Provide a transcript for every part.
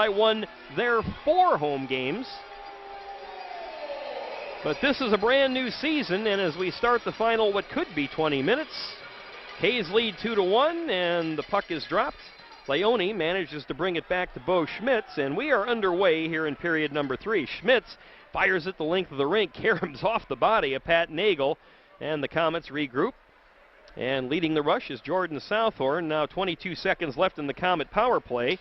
won their 4 home games. But this is a brand new season, and as we start the final what could be 20 minutes, K's lead 2-1, and the puck is dropped. Leone manages to bring it back to Bo Schmitz, and we are underway here in period number 3. Schmitz fires at the length of the rink, caroms off the body of Pat Nagel, and the Comets regroup. And leading the rush is Jordan Southhorn. Now 22 seconds left in the Comet power play.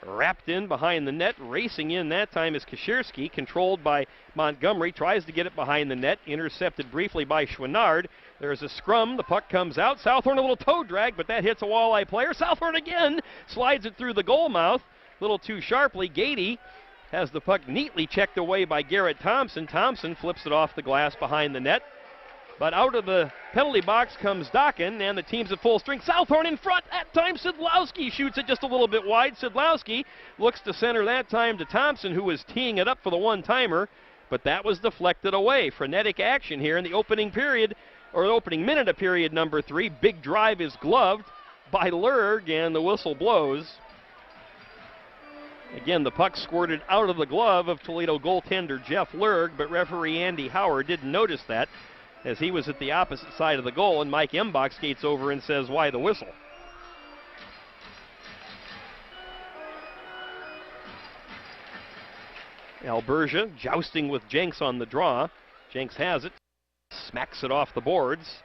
Wrapped in behind the net, racing in that time is Kashirski, controlled by Montgomery, tries to get it behind the net, intercepted briefly by Chouinard. There's a scrum, the puck comes out, Southhorn a little toe drag, but that hits a Walleye player. Southhorn again slides it through the goal mouth, a little too sharply. Gady has the puck neatly checked away by Garrett Thompson. Thompson flips it off the glass behind the net. But out of the penalty box comes Dockin, and the team's at full strength. Southhorn in front. That time Sidlowski shoots it just a little bit wide. Sidlowski looks to center that time to Thompson, who was teeing it up for the one-timer, but that was deflected away. Frenetic action here in the opening period, or the opening minute of period number 3. Big drive is gloved by Lurg, and the whistle blows. Again, the puck squirted out of the glove of Toledo goaltender Jeff Lurg, but referee Andy Howard didn't notice that, as he was at the opposite side of the goal, and Mike Embach skates over and says, "Why the whistle?" Albergia jousting with Jenks on the draw. Jenks has it, smacks it off the boards.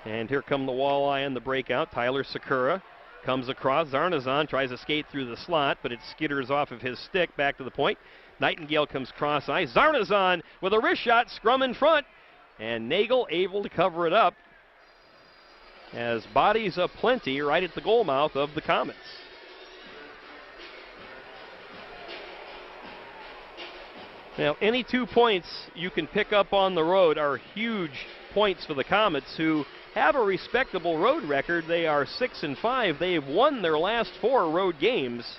And here come the Walleye in the breakout. Tyler Sakura comes across. Zarnazan tries to skate through the slot, but it skitters off of his stick back to the point. Nightingale comes cross ice. Zarnazan with a wrist shot, scrum in front. And Nagel able to cover it up as bodies aplenty right at the goal mouth of the Comets. Now, any 2 points you can pick up on the road are huge points for the Comets, who have a respectable road record. They are 6-5. They have won their last 4 road games.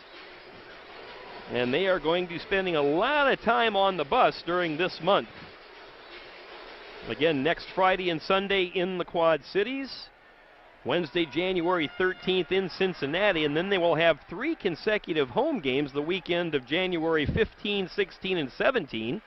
And they are going to be spending a lot of time on the bus during this month. Again, next Friday and Sunday in the Quad Cities. Wednesday, January 13th in Cincinnati. And then they will have 3 consecutive home games the weekend of January 15, 16, and 17.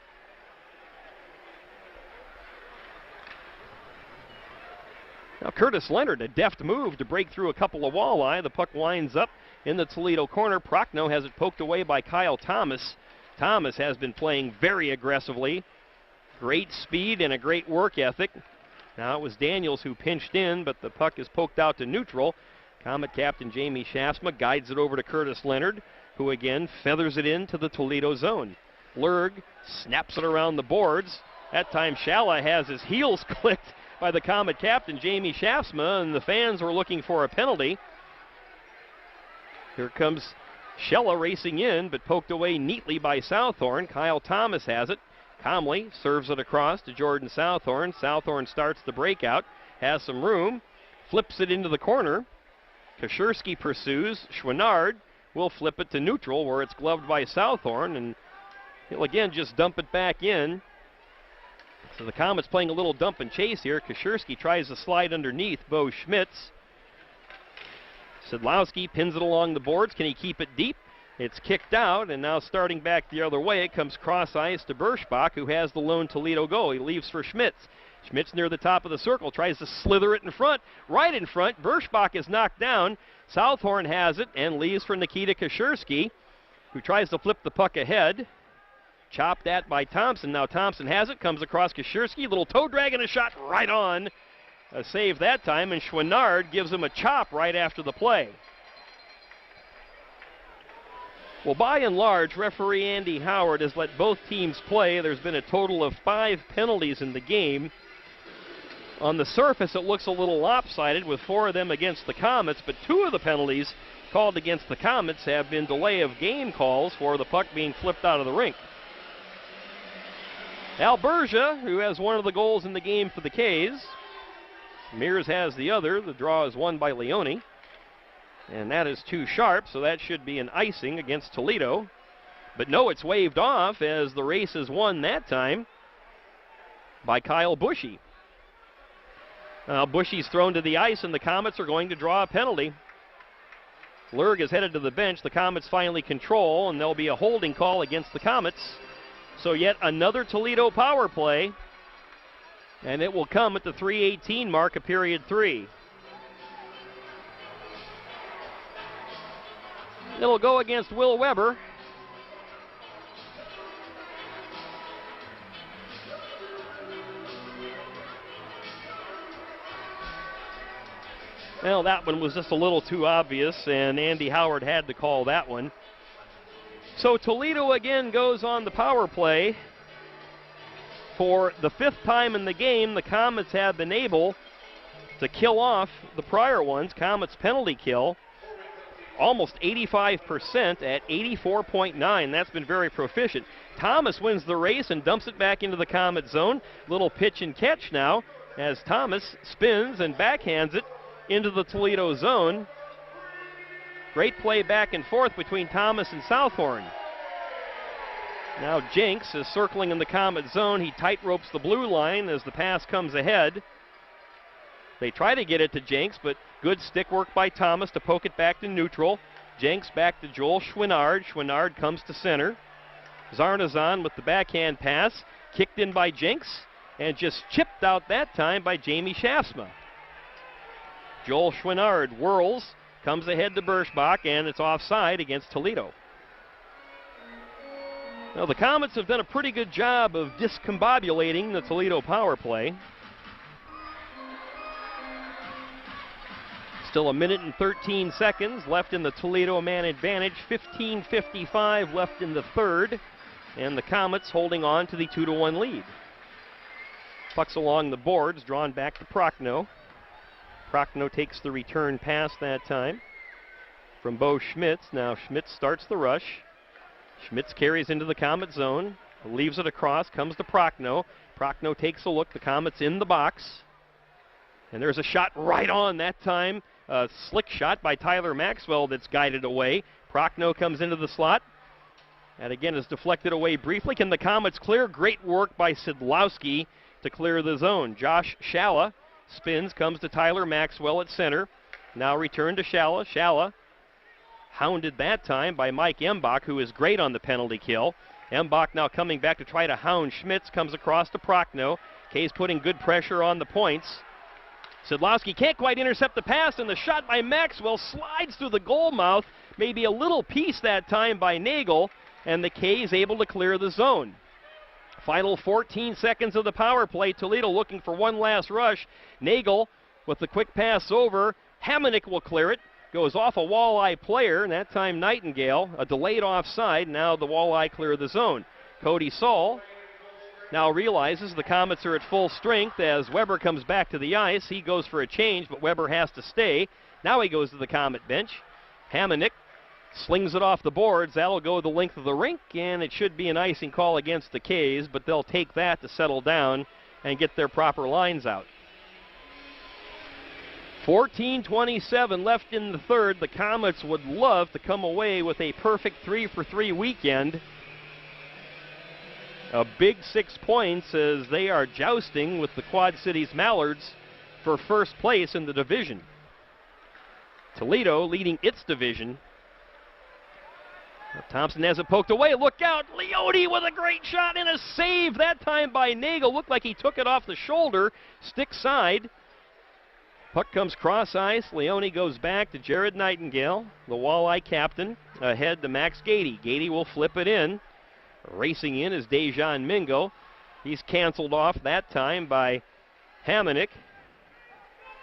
Now Curtis Leonard, a deft move to break through a couple of Walleye. The puck winds up in the Toledo corner. Prochnow has it poked away by Kyle Thomas. Thomas has been playing very aggressively. Great speed and a great work ethic. Now it was Daniels who pinched in, but the puck is poked out to neutral. Comet captain Jamie Shafsma guides it over to Curtis Leonard, who again feathers it into the Toledo zone. Lurg snaps it around the boards. That time Shala has his heels clipped by the Comet captain Jamie Shafsma, and the fans were looking for a penalty. Here comes Shella racing in, but poked away neatly by Southhorn. Kyle Thomas has it. Comley serves it across to Jordan Southhorn. Southhorn starts the breakout, has some room, flips it into the corner. Kashirski pursues. Chouinard will flip it to neutral, where it's gloved by Southhorn, and he'll again just dump it back in. So the Comets playing a little dump and chase here. Kashirski tries to slide underneath Bo Schmitz. Sidlowski pins it along the boards. Can he keep it deep? It's kicked out, and now starting back the other way, it comes cross ice to Berschbach, who has the lone Toledo goal. He leaves for Schmitz. Schmitz near the top of the circle, tries to slither it in front. Right in front, Berschbach is knocked down. Southhorn has it and leaves for Nikita Kashirski, who tries to flip the puck ahead. Chopped at by Thompson. Now Thompson has it, comes across Kashirski, little toe drag and a shot right on. A save that time, and Chouinard gives him a chop right after the play. Well, by and large, referee Andy Howard has let both teams play. There's been a total of 5 penalties in the game. On the surface, it looks a little lopsided with 4 of them against the Comets, but 2 of the penalties called against the Comets have been delay of game calls for the puck being flipped out of the rink. Albergia, who has one of the goals in the game for the K's. Mears has the other. The draw is won by Leone. And that is too sharp, so that should be an icing against Toledo. But no, it's waved off as the race is won that time by Kyle Bushy. Bushy's thrown to the ice, and the Comets are going to draw a penalty. Lurg is headed to the bench. The Comets finally control, and there'll be a holding call against the Comets. So yet another Toledo power play, and it will come at the 3:18 mark of period 3. It'll go against Will Weber. Well, that one was just a little too obvious, and Andy Howard had to call that one. So Toledo again goes on the power play. For the 5th time in the game, the Comets have been able to kill off the prior ones. Comets penalty kill, almost 85% at 84.9. That's been very proficient. Thomas wins the race and dumps it back into the Comet zone. Little pitch and catch now as Thomas spins and backhands it into the Toledo zone. Great play back and forth between Thomas and Southhorn. Now Jenks is circling in the Comet zone. He tight ropes the blue line as the pass comes ahead. They try to get it to Jenks, but good stick work by Thomas to poke it back to neutral. Jenks back to Joel Schwinnard. Schwinnard comes to center. Zarnazan with the backhand pass, kicked in by Jenks, and just chipped out that time by Jamie Shafsma. Joel Schwinnard whirls, comes ahead to Birschbach, and it's offside against Toledo. Now the Comets have done a pretty good job of discombobulating the Toledo power play. Still 1 minute and 13 seconds left in the Toledo man advantage. 15:55 left in the third, and the Comets holding on to the 2-1 lead. Pucks along the boards, drawn back to Prochnow. Prochnow takes the return pass that time from Bo Schmitz. Now Schmitz starts the rush. Schmitz carries into the Comet zone, leaves it across, comes to Prochnow. Prochnow takes a look. The Comets in the box. And there's a shot right on that time. A slick shot by Tyler Maxwell that's guided away. Prochnow comes into the slot. And again is deflected away briefly. Can the Comets clear? Great work by Sidlowski to clear the zone. Josh Shalla spins, comes to Tyler Maxwell at center. Now return to Shalla. Shalla hounded that time by Mike Embach, who is great on the penalty kill. Embach now coming back to try to hound Schmitz, comes across to Prochnow. Kay's putting good pressure on the points. Sidlowski can't quite intercept the pass, and the shot by Maxwell slides through the goal mouth. Maybe a little piece that time by Nagel, and the K is able to clear the zone. Final 14 seconds of the power play. Toledo looking for one last rush. Nagel with the quick pass over. Hamonic will clear it. Goes off a Walleye player, and that time Nightingale. A delayed offside. Now the Walleye clear the zone. Cody Saul now realizes the Comets are at full strength as Weber comes back to the ice. He goes for a change, but Weber has to stay. Now he goes to the Comet bench. Hamonic slings it off the boards. That'll go the length of the rink, and it should be an icing call against the K's, but they'll take that to settle down and get their proper lines out. 14:27 left in the third. The Comets would love to come away with a perfect 3-for-3 weekend. A big 6 points as they are jousting with the Quad Cities Mallards for first place in the division. Toledo leading its division. Thompson has it poked away. Look out. Leone with a great shot and a save that time by Nagel. Looked like he took it off the shoulder. Stick side. Puck comes cross ice. Leone goes back to Jared Nightingale, the Walleye captain, ahead to Max Gady. Gady will flip it in. Racing in is Dejan Mingo. He's canceled off that time by Hamonic.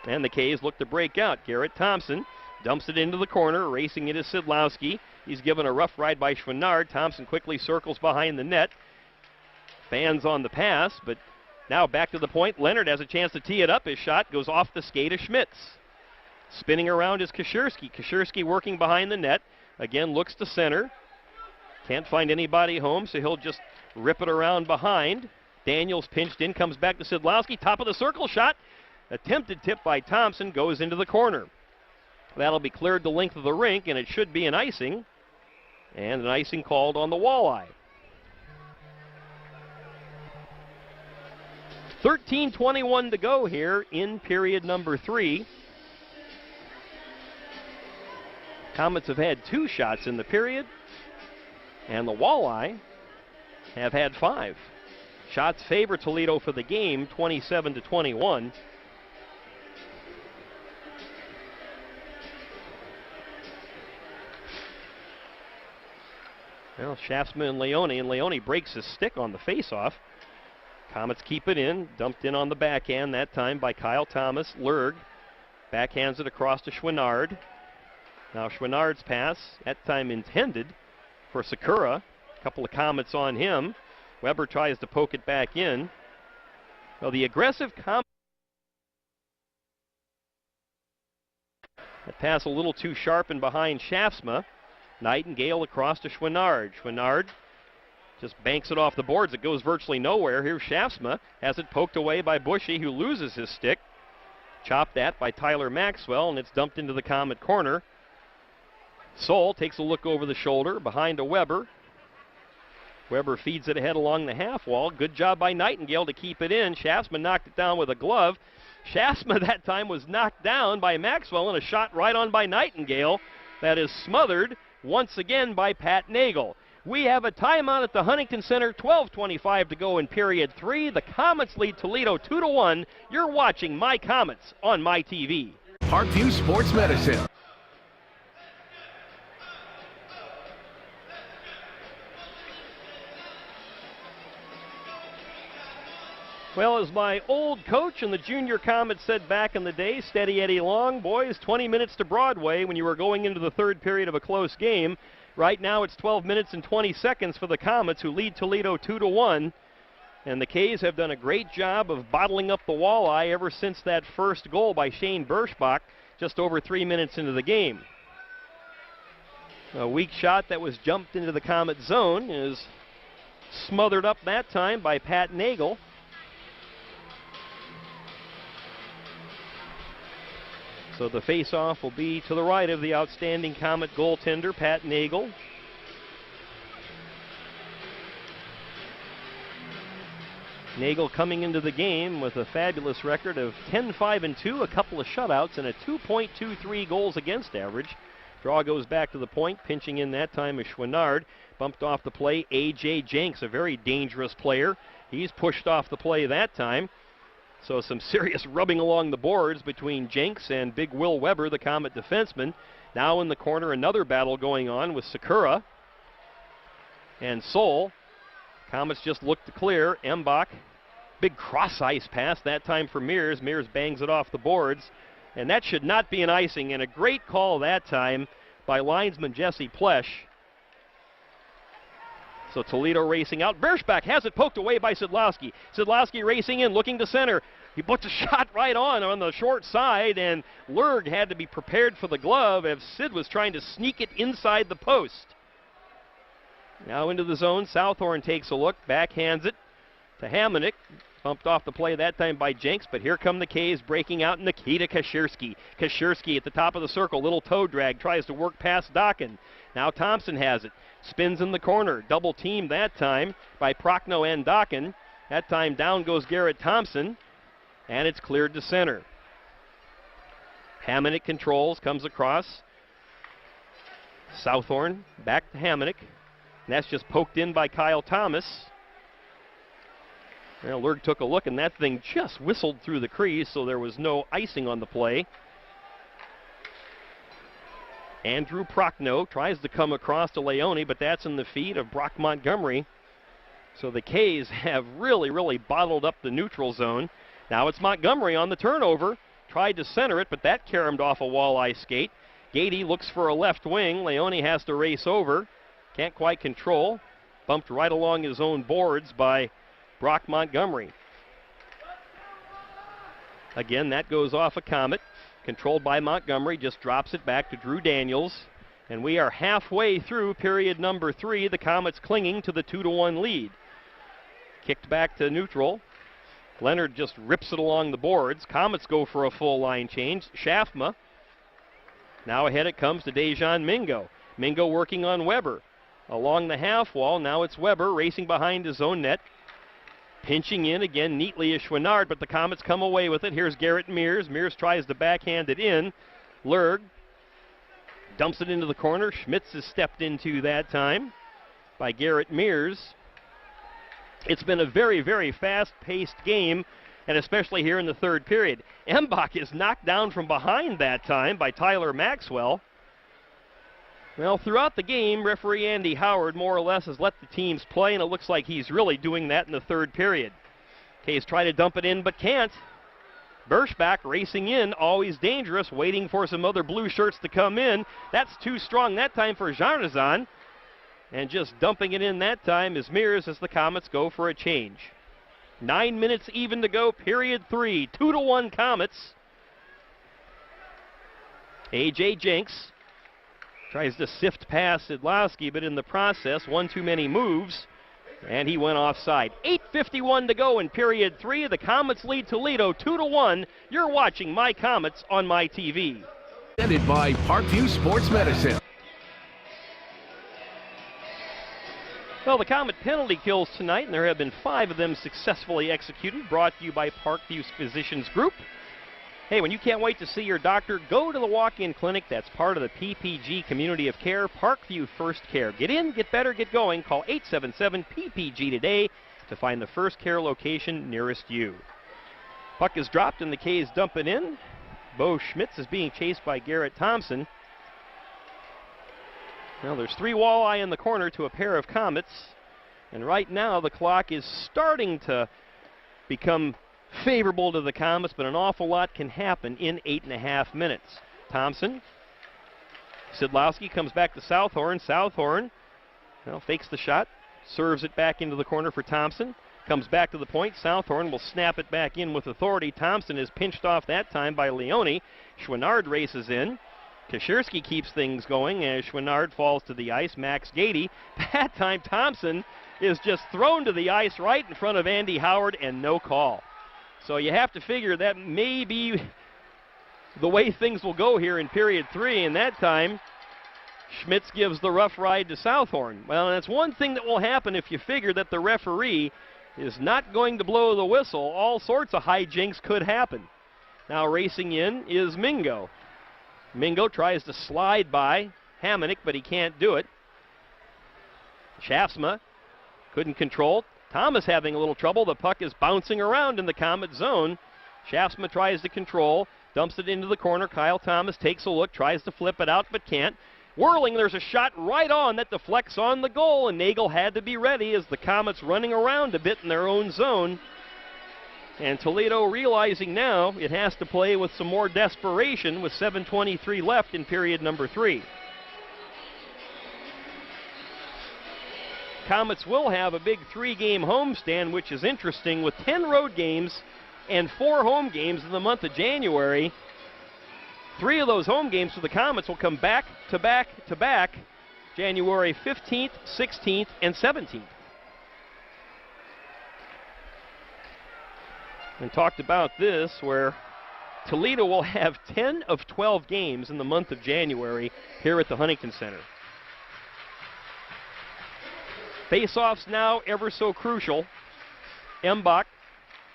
And the K's look to break out. Garrett Thompson dumps it into the corner. Racing it is Sidlowski. He's given a rough ride by Schwinnard. Thompson quickly circles behind the net. Fans on the pass, but now back to the point. Leonard has a chance to tee it up. His shot goes off the skate of Schmitz. Spinning around is Kashersky. Kashersky working behind the net. Again looks to center. Can't find anybody home, so he'll just rip it around behind. Daniels pinched in, comes back to Sidlowski. Top of the circle shot. Attempted tip by Thompson, goes into the corner. That'll be cleared the length of the rink, and it should be an icing. And an icing called on the Walleye. 13:21 to go here in period number 3. Comets have had 2 shots in the period, and the Walleye have had 5. Shots favor Toledo for the game, 27-21. Well, Shaftsman and Leone breaks his stick on the faceoff. Comets keep it in, dumped in on the backhand, that time by Kyle Thomas. Lurg backhands it across to Schwinnard. Now Schwinnard's pass, that time intended for Sakura. A couple of Comets on him. Weber tries to poke it back in. Well, the aggressive Comet. That pass a little too sharp and behind Shaftsma. Nightingale across to Schwinnard. Schwinnard just banks it off the boards. It goes virtually nowhere. Here's Shaftsma. Has it poked away by Bushy, who loses his stick. Chopped at by Tyler Maxwell, and it's dumped into the Comet corner. Soul takes a look over the shoulder, behind to Weber. Weber feeds it ahead along the half wall. Good job by Nightingale to keep it in. Shaftsma knocked it down with a glove. Shaftsma that time was knocked down by Maxwell, and a shot right on by Nightingale. That is smothered once again by Pat Nagel. We have a timeout at the Huntington Center, 12:25 to go in period 3. The Comets lead Toledo 2-1. You're watching My Comets on My TV. Parkview Sports Medicine. Well, as my old coach and the junior Comets said back in the day, steady Eddie Long, boys, 20 minutes to Broadway when you were going into the third period of a close game. Right now it's 12 minutes and 20 seconds for the Comets, who lead Toledo 2-1. And the K's have done a great job of bottling up the Walleye ever since that first goal by Shane Birschbach just over 3 minutes into the game. A weak shot that was jumped into the Comet zone is smothered up that time by Pat Nagel. So the face-off will be to the right of the outstanding Comet goaltender, Pat Nagel. Nagel coming into the game with a fabulous record of 10-5-2, a couple of shutouts, and a 2.23 goals against average. Draw goes back to the point, pinching in that time is Schwinnard. Bumped off the play, A.J. Jenks, a very dangerous player. He's pushed off the play that time. So some serious rubbing along the boards between Jenks and Big Will Weber, the Comet defenseman. Now in the corner, another battle going on with Sakura and Soul. Comets just look to clear. Mbach, big cross-ice pass, that time for Mears. Mears bangs it off the boards. And that should not be an icing, and a great call that time by linesman Jesse Plesh. So Toledo racing out. Birschbach has it poked away by Sidlowski. Sidlowski racing in, looking to center. He puts a shot right on the short side, and Lurg had to be prepared for the glove as Sid was trying to sneak it inside the post. Now into the zone. Southhorn takes a look, backhands it to Hamonic. Bumped off the play that time by Jenks, but here come the K's breaking out. Nikita Kashirski. Kashirski at the top of the circle, little toe drag, tries to work past Dockin. Now Thompson has it. Spins in the corner. Double team that time by Prochnow and Dockin. That time down goes Garrett Thompson, and it's cleared to center. Hamonic controls, comes across. Southhorn back to Hamonic. And that's just poked in by Kyle Thomas. Well, Lurg took a look, and that thing just whistled through the crease, so there was no icing on the play. Andrew Prochnow tries to come across to Leone, but that's in the feet of Brock Montgomery. So the K's have really bottled up the neutral zone. Now it's Montgomery on the turnover. Tried to center it, but that caromed off a Walleye skate. Gady looks for a left wing. Leone has to race over. Can't quite control. Bumped right along his own boards by Brock Montgomery. Again, that goes off a Comet. Controlled by Montgomery, just drops it back to Drew Daniels. And we are halfway through period number 3. The Comets clinging to the 2-1 lead. Kicked back to neutral. Leonard just rips it along the boards. Comets go for a full line change. Schaffma. Now ahead it comes to Dejan Mingo. Mingo working on Weber. Along the half wall, now it's Weber racing behind his own net. Pinching in again neatly is Schwinnard, but the Comets come away with it. Here's Garrett Mears. Mears tries to backhand it in. Lurg Dumps it into the corner. Schmitz is stepped into that time by Garrett Mears. It's been a very, very fast-paced game, and especially here in the third period. Embach is knocked down from behind that time by Tyler Maxwell. Well, throughout the game, referee Andy Howard more or less has let the teams play, and it looks like he's really doing that in the third period. Kays try to dump it in, but can't. Berschbach racing in, always dangerous, waiting for some other blue shirts to come in. That's too strong that time for Jarnazan. And just dumping it in that time is Mears as the Comets go for a change. 9 minutes even to go, period 3. 2-1 Comets. A.J. Jenks tries to sift past Sidlowski, but in the process, one too many moves, and he went offside. 8:51 to go in period 3. The Comets lead Toledo 2-1. You're watching My Comets on My TV. Presented by Parkview Sports Medicine. Well, the Comet penalty kills tonight, and there have been 5 of them successfully executed, brought to you by Parkview Physicians Group. Hey, when you can't wait to see your doctor, go to the walk-in clinic. That's part of the PPG community of care, Parkview First Care. Get in, get better, get going. Call 877-PPG today to find the First Care location nearest you. Puck is dropped, and the K's dump it in. Bo Schmitz is being chased by Garrett Thompson. Now there's 3 Walleye in the corner to a pair of Comets. And right now the clock is starting to become favorable to the Comets, but an awful lot can happen in 8.5 minutes. Thompson. Sidlowski comes back to Southhorn. Southhorn, fakes the shot, serves it back into the corner for Thompson. Comes back to the point. Southhorn will snap it back in with authority. Thompson is pinched off that time by Leone. Schwinnard races in. Kashirski keeps things going as Schwinnard falls to the ice. Max Gady. That time Thompson is just thrown to the ice right in front of Andy Howard and no call. So you have to figure that may be the way things will go here in period 3, and that time Schmitz gives the rough ride to Southhorn. Well, that's one thing that will happen if you figure that the referee is not going to blow the whistle. All sorts of hijinks could happen. Now racing in is Mingo. Mingo tries to slide by Hamonic, but he can't do it. Shaftsma couldn't control. Thomas having a little trouble. The puck is bouncing around in the Comet zone. Shaftsma tries to control, dumps it into the corner. Kyle Thomas takes a look, tries to flip it out, but can't. Whirling, there's a shot right on that deflects on the goal, and Nagel had to be ready as the Comets running around a bit in their own zone. And Toledo realizing now it has to play with some more desperation with 7:23 left in period number 3. Comets will have a big 3-game homestand, which is interesting, with 10 road games and 4 home games in the month of January. 3 of those home games for the Comets will come back to back to back January 15th, 16th, and 17th. And talked about this, where Toledo will have 10 of 12 games in the month of January here at the Huntington Center. Face-offs now ever so crucial. Embach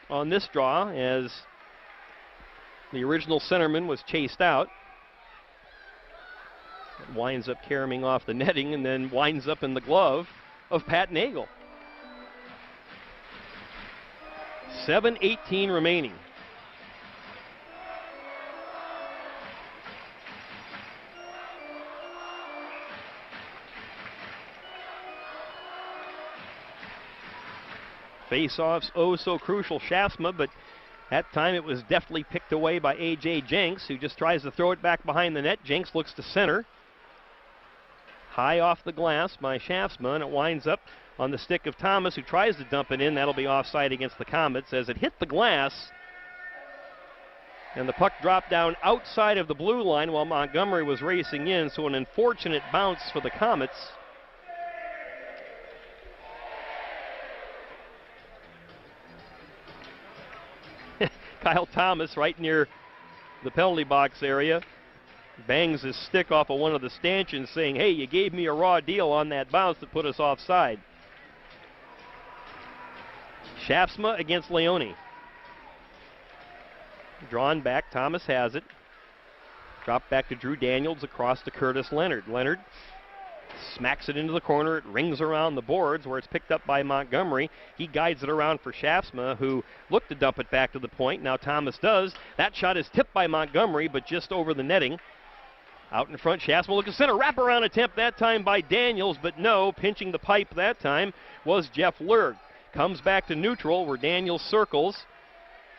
on this draw as the original centerman was chased out. It winds up caroming off the netting and then winds up in the glove of Pat Nagel. 7:18 remaining. Face-offs, oh so crucial. Shaftsma, but that time it was deftly picked away by A.J. Jenks, who just tries to throw it back behind the net. Jenks looks to center. High off the glass by Shaftsma, and it winds up on the stick of Thomas, who tries to dump it in. That'll be offside against the Comets as it hit the glass. And the puck dropped down outside of the blue line while Montgomery was racing in, so an unfortunate bounce for the Comets. Kyle Thomas right near the penalty box area bangs his stick off of one of the stanchions saying, hey, you gave me a raw deal on that bounce that put us offside. Shaftsma against Leone. Drawn back, Thomas has it. Drop back to Drew Daniels across to Curtis Leonard. Leonard smacks it into the corner. It rings around the boards where it's picked up by Montgomery. He guides it around for Shaftsma, who looked to dump it back to the point. Now Thomas does. That shot is tipped by Montgomery, but just over the netting. Out in front, Shaftsma looks to center. Wraparound attempt that time by Daniels, but no. Pinching the pipe that time was Jeff Lurg. Comes back to neutral where Daniels circles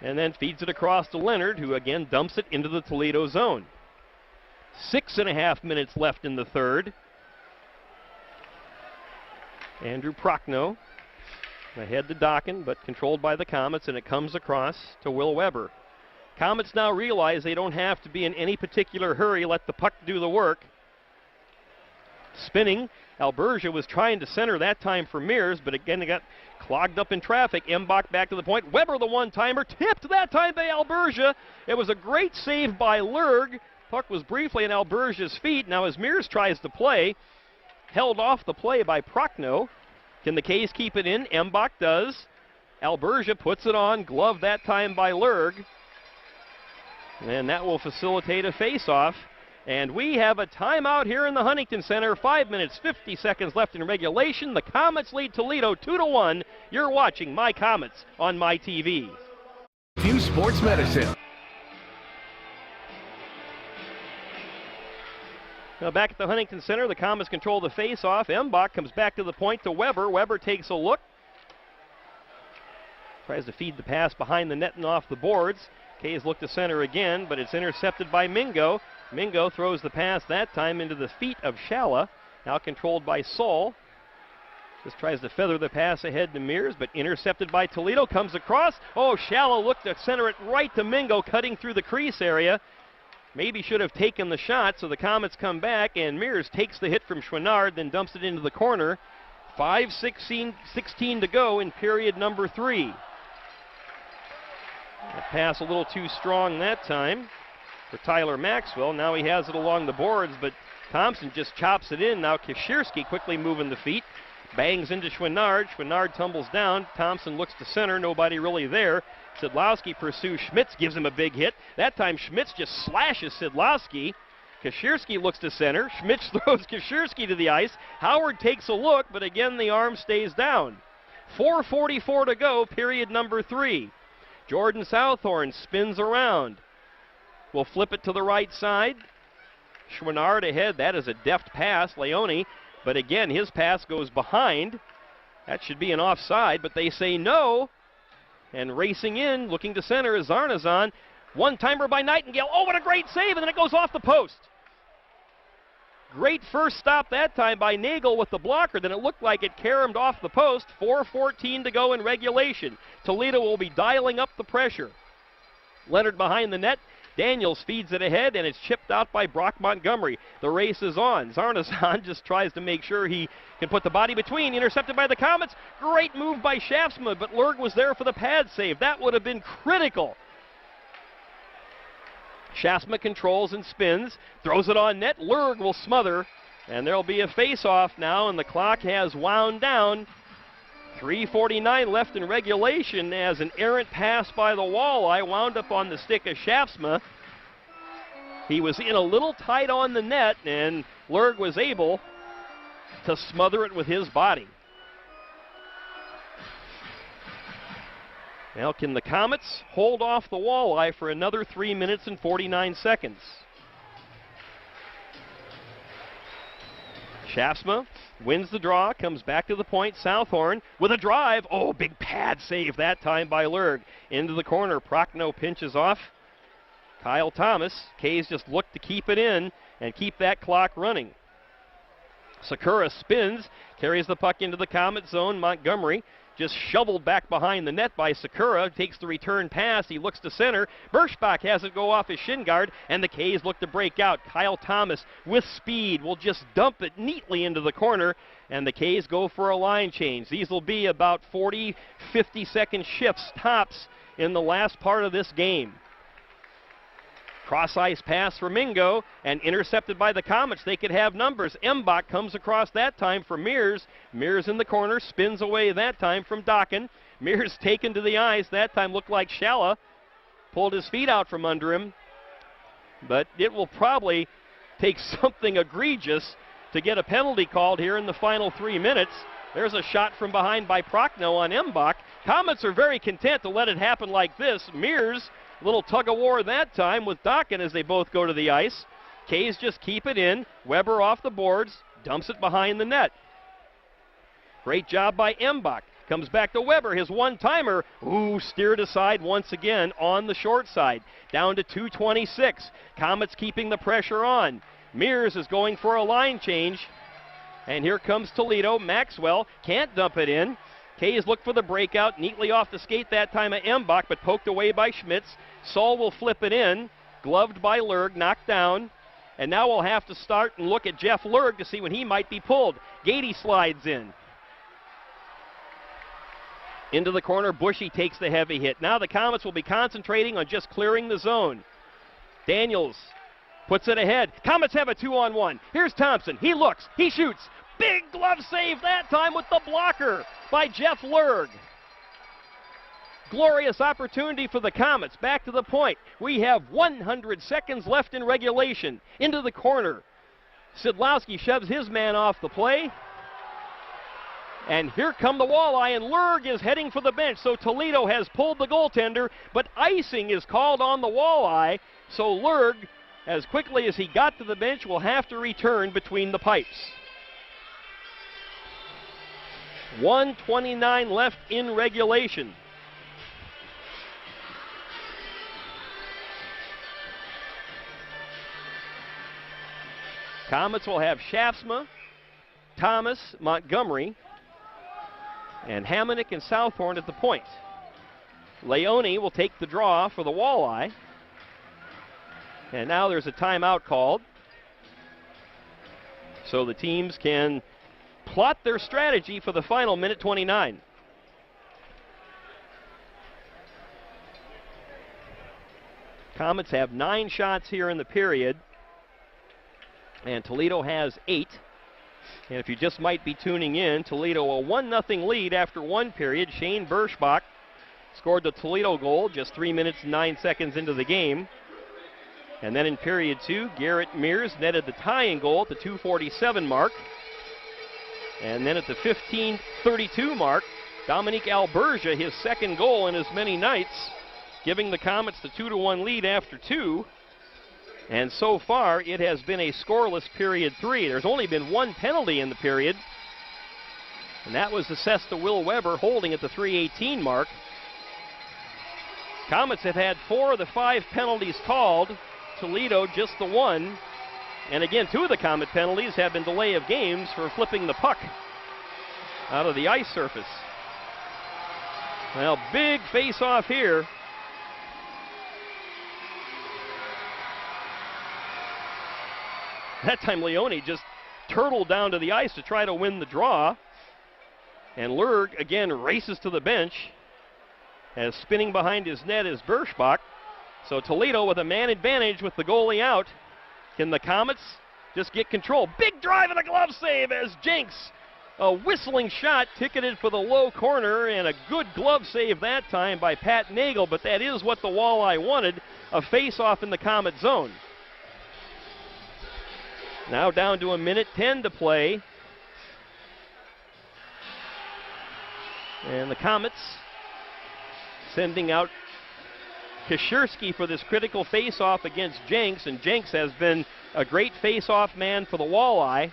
and then feeds it across to Leonard, who again dumps it into the Toledo zone. 6.5 minutes left in the third. Andrew Prochnow ahead to Dokken, but controlled by the Comets, and it comes across to Will Weber. Comets now realize they don't have to be in any particular hurry. Let the puck do the work. Spinning, Albergia was trying to center that time for Mears, but again it got clogged up in traffic. Embach back to the point. Weber the one-timer, tipped that time by Albergia. It was a great save by Lurg. Puck was briefly in Albergia's feet. Now as Mears tries to play, held off the play by Prochnow. Can the K's keep it in? Embach does. Albergia puts it on, glove that time by Lurg. And that will facilitate a face-off. And we have a timeout here in the Huntington Center. 5 minutes, 50 seconds left in regulation. The Comets lead Toledo 2-1. You're watching My Comets on My TV. Parkview Sports Medicine. Now back at the Huntington Center, the Comets control the face-off. Embach comes back to the point to Weber. Weber takes a look. Tries to feed the pass behind the net and off the boards. K's look to center again, but it's intercepted by Mingo. Mingo throws the pass that time into the feet of Shala. Now controlled by Saul. Just tries to feather the pass ahead to Mears, but intercepted by Toledo. Comes across. Oh, Shala looked to center it right to Mingo, cutting through the crease area. Maybe should have taken the shot, so the Comets come back, and Mears takes the hit from Chouinard, then dumps it into the corner. 5:16 to go in period number 3. The pass a little too strong that time for Tyler Maxwell. Now he has it along the boards, but Thompson just chops it in. Now Kashirski quickly moving the feet. Bangs into Chouinard. Chouinard tumbles down. Thompson looks to center. Nobody really there. Sidlowski pursues Schmitz, gives him a big hit. That time Schmitz just slashes Sidlowski. Kashirski looks to center. Schmitz throws Kashirski to the ice. Howard takes a look, but again the arm stays down. 4:44 to go, period number 3. Jordan Southhorn spins around. Will flip it to the right side. Chouinard ahead. That is a deft pass. Leone. But again, his pass goes behind. That should be an offside, but they say no. And racing in, looking to center, is Zarnazan. One-timer by Nightingale. Oh, what a great save, and then it goes off the post. Great first stop that time by Nagel with the blocker. Then it looked like it caromed off the post. 4:14 to go in regulation. Toledo will be dialing up the pressure. Leonard behind the net. Daniels feeds it ahead, and it's chipped out by Brock Montgomery. The race is on. Zarnazan just tries to make sure he can put the body between. Intercepted by the Comets. Great move by Shaftsma, but Lurg was there for the pad save. That would have been critical. Shaftsma controls and spins. Throws it on net. Lurg will smother, and there'll be a face-off now, and the clock has wound down. 3:49 left in regulation as an errant pass by the Walleye wound up on the stick of Shaftsma. He was in a little tight on the net, and Lurg was able to smother it with his body. Now can the Comets hold off the Walleye for another 3 minutes and 49 seconds? Shaftsma wins the draw, comes back to the point. Southhorn with a drive. Oh, big pad save that time by Lurg. Into the corner. Prochnow pinches off Kyle Thomas. K's just look to keep it in and keep that clock running. Sakura spins, carries the puck into the Comet zone. Montgomery just shoveled back behind the net by Sakura. Takes the return pass. He looks to center. Birschbach has it go off his shin guard, and the K's look to break out. Kyle Thomas with speed will just dump it neatly into the corner, and the K's go for a line change. These will be about 40, 50-second shifts tops in the last part of this game. Cross-ice pass for Mingo, and intercepted by the Comets. They could have numbers. Embach comes across that time for Mears. Mears in the corner, spins away that time from Dokken. Mears taken to the ice. That time looked like Shala pulled his feet out from under him. but it will probably take something egregious to get a penalty called here in the final 3 minutes. There's a shot from behind by Prochnow on Mbach. Comets are very content to let it happen like this. Mears, a little tug-of-war that time with Dokken as they both go to the ice. Kays just keep it in. Weber off the boards, dumps it behind the net. Great job by Mbach. Comes back to Weber, his one-timer. Ooh, steered aside once again on the short side. Down to 2:26. Comets keeping the pressure on. Mears is going for a line change. And here comes Toledo. Maxwell can't dump it in. Kays look for the breakout. Neatly off the skate that time at Mbach, but poked away by Schmitz. Saul will flip it in. Gloved by Lurg, knocked down. And now we'll have to start and look at Jeff Lurg to see when he might be pulled. Gady slides in. Into the corner, Bushy takes the heavy hit. Now the Comets will be concentrating on just clearing the zone. Daniels puts it ahead. Comets have a 2-on-1. Here's Thompson. He looks. He shoots. Big glove save that time with the blocker by Jeff Lurg. Glorious opportunity for the Comets. Back to the point. We have 100 seconds left in regulation. Into the corner. Sidlowski shoves his man off the play. And here come the Walleye, and Lurg is heading for the bench. So Toledo has pulled the goaltender, but icing is called on the Walleye. So Lurg, as quickly as he got to the bench, will have to return between the pipes. 1:29 left in regulation. Comets will have Shaftsma, Thomas, Montgomery, and Hamonic and Southhorn at the point. Leone will take the draw for the Walleye. And now there's a timeout called. So the teams can plot their strategy for the final minute 29. Comets have 9 shots here in the period. And Toledo has 8. And if you just might be tuning in, Toledo a 1-0 lead after one period. Shane Berschbach scored the Toledo goal just 3 minutes and 9 seconds into the game. And then in period 2, Garrett Mears netted the tying goal at the 2:47 mark. And then at the 15:32 mark, Dominique Albergia, his second goal in as many nights, giving the Comets the 2-1 lead after 2. And so far, it has been a scoreless period 3. There's only been one penalty in the period, and that was assessed to Will Weber, holding at the 3:18 mark. Comets have had 4 of the 5 penalties called. Toledo just the 1. And again, 2 of the Comet penalties have been delay of games for flipping the puck out of the ice surface. Well, big face-off here. That time Leone just turtled down to the ice to try to win the draw. And Lurg again races to the bench as spinning behind his net is Berschbach. So Toledo with a man advantage with the goalie out. Can the Comets just get control? Big drive and a glove save as Jenks. A whistling shot ticketed for the low corner, and a good glove save that time by Pat Nagel, but that is what the Walleye wanted, a face-off in the Comet zone. Now down to 1:10 to play. And the Comets sending out Kosierski for this critical face-off against Jenks, and Jenks has been a great face-off man for the Walleye.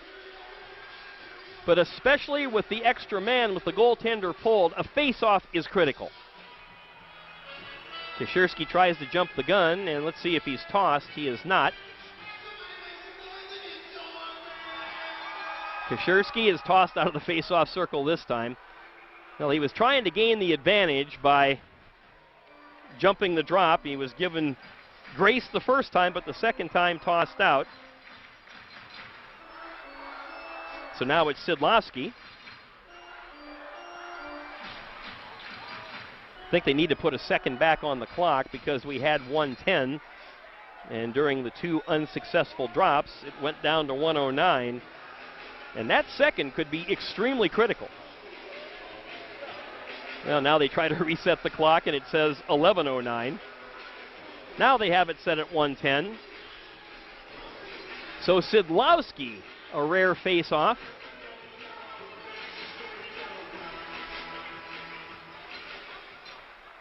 But especially with the extra man with the goaltender pulled, a face-off is critical. Kosierski tries to jump the gun, and let's see if he's tossed. He is not. Kosierski is tossed out of the face-off circle this time. Well, he was trying to gain the advantage by jumping the drop. He was given grace the first time, but the second time tossed out. So now it's Sidlowski. I think they need to put a second back on the clock because we had 1:10, and during the 2 unsuccessful drops, it went down to 1:09, and that second could be extremely critical. Well, now they try to reset the clock, and it says 11:09. Now they have it set at 1:10. So Sidlowski, a rare face-off.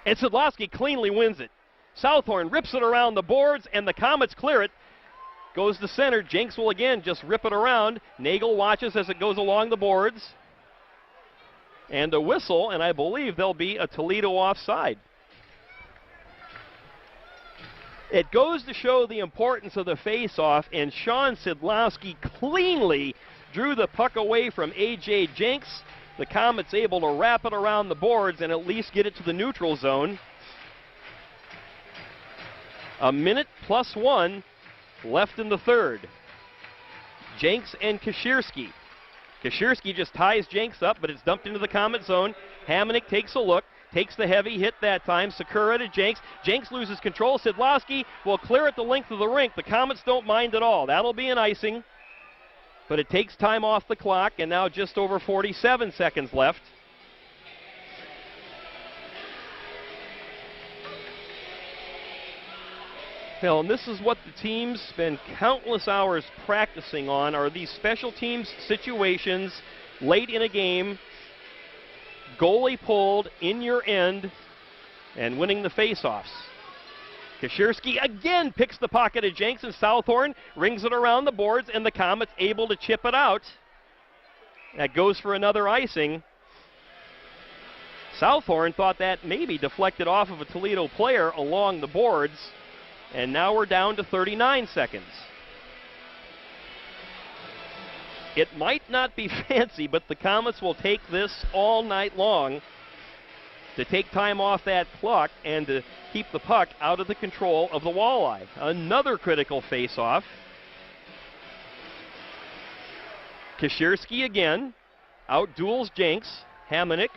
And Sidlowski cleanly wins it. Southhorn rips it around the boards, and the Comets clear it. Goes to center. Jenks will again just rip it around. Nagel watches as it goes along the boards. And a whistle, and I believe there'll be a Toledo offside. It goes to show the importance of the face-off, and Sean Sidlowski cleanly drew the puck away from A.J. Jenks. The Comets able to wrap it around the boards and at least get it to the neutral zone. A minute plus 1 left in the third. Jenks and Kashirski. Kashirski just ties Jenks up, but it's dumped into the Comet zone. Hamonic takes a look, takes the heavy hit that time. Sakura to Jenks. Jenks loses control. Sidlowski will clear it the length of the rink. The Comets don't mind at all. That'll be an icing. But it takes time off the clock, and now just over 47 seconds left. Well, and this is what the teams spend countless hours practicing on, are these special teams situations late in a game, goalie pulled in your end, and winning the faceoffs. Kashirski again picks the pocket of Jenks, and Southhorn rings it around the boards, and the Comets able to chip it out. That goes for another icing. Southhorn thought that maybe deflected off of a Toledo player along the boards. And now we're down to 39 seconds. It might not be fancy, but the Comets will take this all night long to take time off that clock and to keep the puck out of the control of the Walleye. Another critical face-off. Kashirski again outduels Jenks. Hamonic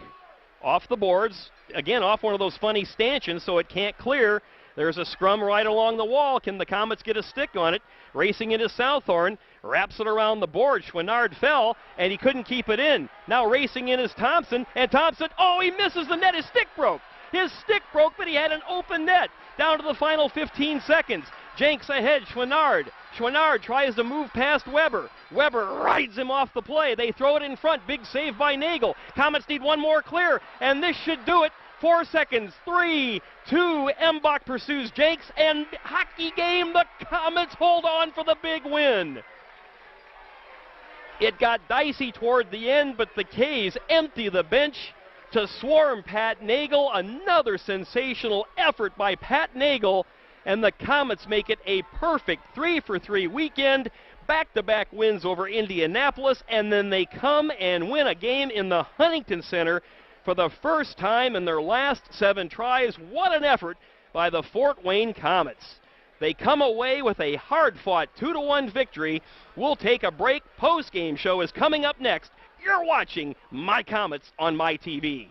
off the boards. Again, off one of those funny stanchions, so it can't clear. There's a scrum right along the wall. Can the Comets get a stick on it? Racing into Southhorn. Wraps it around the board. Chouinard fell, and he couldn't keep it in. Now racing in is Thompson, and Thompson, oh, he misses the net. His stick broke. His stick broke, but he had an open net. Down to the final 15 seconds. Jenks ahead, Chouinard. Chouinard tries to move past Weber. Weber rides him off the play. They throw it in front. Big save by Nagel. Comets need one more clear, and this should do it. 4 seconds, 3, 2, Mbach pursues Jenks, and hockey game, the Comets hold on for the big win. It got dicey toward the end, but the K's empty the bench to swarm Pat Nagel. Another sensational effort by Pat Nagel, and the Comets make it a perfect 3-for-3 weekend. Back-to-back wins over Indianapolis, and then they come and win a game in the Huntington Center for the first time in their last 7 tries. What an effort by the Fort Wayne Comets. They come away with a hard-fought 2-1 victory. We'll take a break. Post-game show is coming up next. You're watching My Comets on My TV.